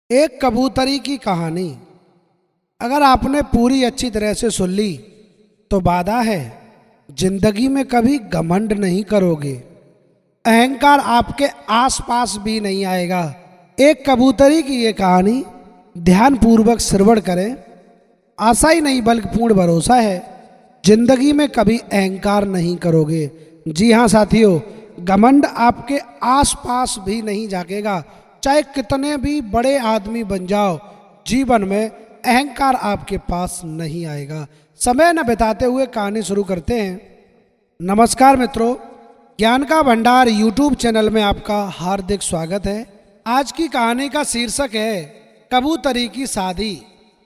एक कबूतरी की कहानी अगर आपने पूरी अच्छी तरह से सुन ली तो वादा है जिंदगी में कभी घमंड नहीं करोगे। अहंकार आपके आसपास भी नहीं आएगा। एक कबूतरी की ये कहानी ध्यान पूर्वक श्रवण करें। आशा ही नहीं बल्कि पूर्ण भरोसा है जिंदगी में कभी अहंकार नहीं करोगे। जी हाँ साथियों, घमंड आपके आसपास भी नहीं झाकेगा। चाहे कितने भी बड़े आदमी बन जाओ, जीवन में अहंकार आपके पास नहीं आएगा। समय न बिताते हुए कहानी शुरू करते हैं। नमस्कार मित्रों, ज्ञान का भंडार यूट्यूब चैनल में आपका हार्दिक स्वागत है। आज की कहानी का शीर्षक है कबूतरी की शादी।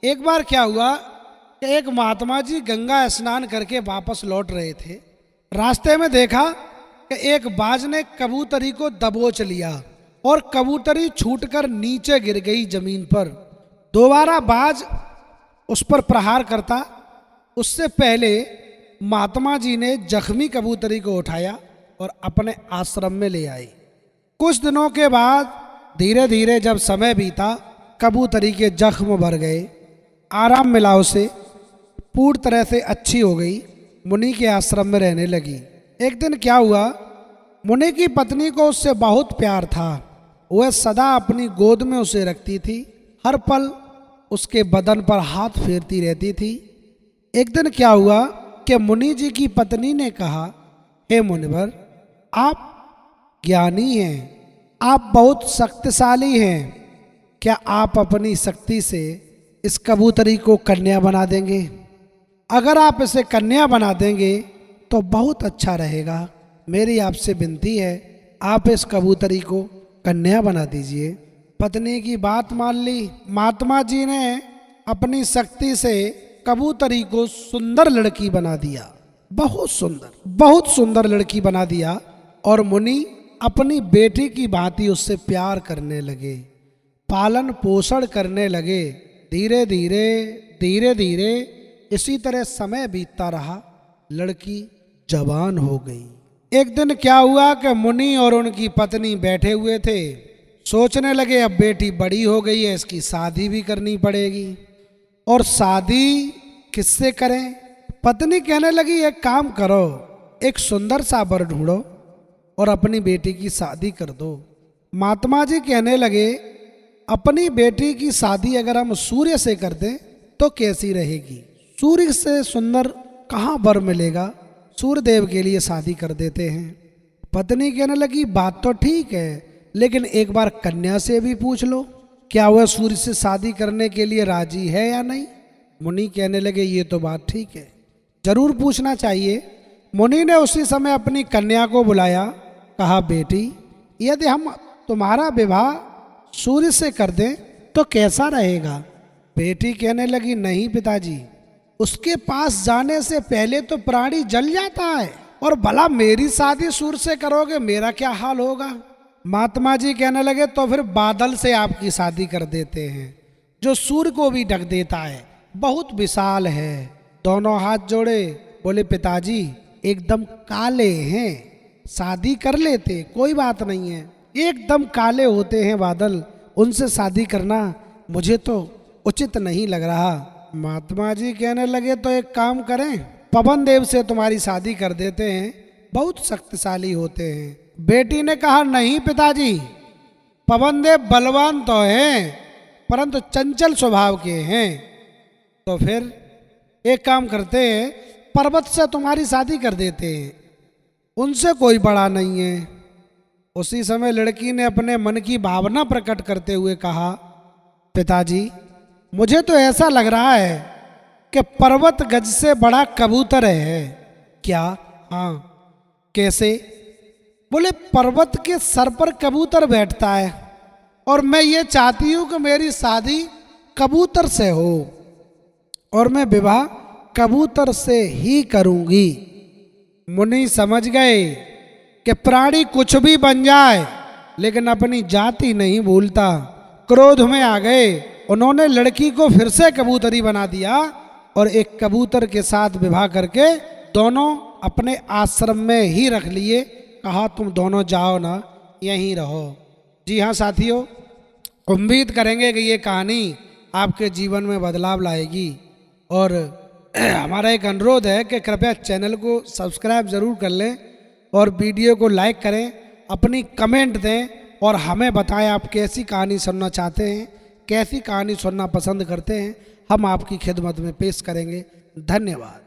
एक बार क्या हुआ कि एक महात्मा जी गंगा स्नान करके वापस लौट रहे थे। रास्ते में देखा कि एक बाज ने कबूतरी को दबोच लिया और कबूतरी छूटकर नीचे गिर गई जमीन पर। दोबारा बाज उस पर प्रहार करता, उससे पहले महात्मा जी ने जख्मी कबूतरी को उठाया और अपने आश्रम में ले आए। कुछ दिनों के बाद धीरे धीरे जब समय बीता, कबूतरी के जख्म भर गए, आराम मिला, उसे पूरी तरह से अच्छी हो गई। मुनि के आश्रम में रहने लगी। एक दिन क्या हुआ, मुनि की पत्नी को उससे बहुत प्यार था। वह सदा अपनी गोद में उसे रखती थी, हर पल उसके बदन पर हाथ फेरती रहती थी। एक दिन क्या हुआ कि मुनि जी की पत्नी ने कहा, हे मुनिवर, आप ज्ञानी हैं, आप बहुत शक्तिशाली हैं, क्या आप अपनी शक्ति से इस कबूतरी को कन्या बना देंगे? अगर आप इसे कन्या बना देंगे तो बहुत अच्छा रहेगा। मेरी आपसे विनती है, आप इस कबूतरी को कन्या बना दीजिए। पत्नी की बात मान ली। महात्मा जी ने अपनी शक्ति से कबूतरी को सुंदर लड़की बना दिया, बहुत सुंदर लड़की बना दिया। और मुनि अपनी बेटी की भांति उससे प्यार करने लगे, पालन पोषण करने लगे। धीरे धीरे इसी तरह समय बीतता रहा। लड़की जवान हो गई। एक दिन क्या हुआ कि मुनि और उनकी पत्नी बैठे हुए थे, सोचने लगे अब बेटी बड़ी हो गई है, इसकी शादी भी करनी पड़ेगी। और शादी किससे करें? पत्नी कहने लगी, एक काम करो, एक सुंदर सा वर ढूंढो और अपनी बेटी की शादी कर दो। महात्मा जी कहने लगे, अपनी बेटी की शादी अगर हम सूर्य से कर दें तो कैसी रहेगी? सूर्य से सुंदर कहाँ वर मिलेगा? सूर्य देव के लिए शादी कर देते हैं। पत्नी कहने लगी, बात तो ठीक है, लेकिन एक बार कन्या से भी पूछ लो, क्या वह सूर्य से शादी करने के लिए राजी है या नहीं? मुनि कहने लगे, ये तो बात ठीक है, जरूर पूछना चाहिए। मुनि ने उसी समय अपनी कन्या को बुलाया, कहा, बेटी, यदि हम तुम्हारा विवाह सूर्य से कर दें तो कैसा रहेगा? बेटी कहने लगी, नहीं पिताजी, उसके पास जाने से पहले तो प्राणी जल जाता है, और भला मेरी शादी सूर्य से करोगे, मेरा क्या हाल होगा? महात्मा जी कहने लगे, तो फिर बादल से आपकी शादी कर देते हैं, जो सूर्य को भी ढक देता है, बहुत विशाल है। दोनों हाथ जोड़े, बोले, पिताजी एकदम काले हैं, शादी कर लेते, कोई बात नहीं है। एकदम काले होते हैं बादल, उनसे शादी करना मुझे तो उचित नहीं लग रहा। महात्मा जी कहने लगे, तो एक काम करें, पवन देव से तुम्हारी शादी कर देते हैं, बहुत शक्तिशाली होते हैं। बेटी ने कहा, नहीं पिताजी, पवन देव बलवान तो हैं परंतु चंचल स्वभाव के हैं। तो फिर एक काम करते हैं, पर्वत से तुम्हारी शादी कर देते हैं, उनसे कोई बड़ा नहीं है। उसी समय लड़की ने अपने मन की भावना प्रकट करते हुए कहा, पिताजी, मुझे तो ऐसा लग रहा है कि पर्वत गज से बड़ा कबूतर है। क्या? हाँ। कैसे? बोले, पर्वत के सर पर कबूतर बैठता है और मैं ये चाहती हूं कि मेरी शादी कबूतर से हो और मैं विवाह कबूतर से ही करूंगी। मुनि समझ गए कि प्राणी कुछ भी बन जाए लेकिन अपनी जाति नहीं भूलता। क्रोध में आ गए, उन्होंने लड़की को फिर से कबूतरी बना दिया और एक कबूतर के साथ विवाह करके दोनों अपने आश्रम में ही रख लिए। कहा, तुम दोनों जाओ ना, यहीं रहो। जी हाँ साथियों, उम्मीद करेंगे कि ये कहानी आपके जीवन में बदलाव लाएगी। और हमारा एक अनुरोध है कि कृपया चैनल को सब्सक्राइब ज़रूर कर लें और वीडियो को लाइक करें, अपनी कमेंट दें और हमें बताएं आप कैसी कहानी सुनना चाहते हैं, कैसी कहानी सुनना पसंद करते हैं। हम आपकी खिदमत में पेश करेंगे। धन्यवाद।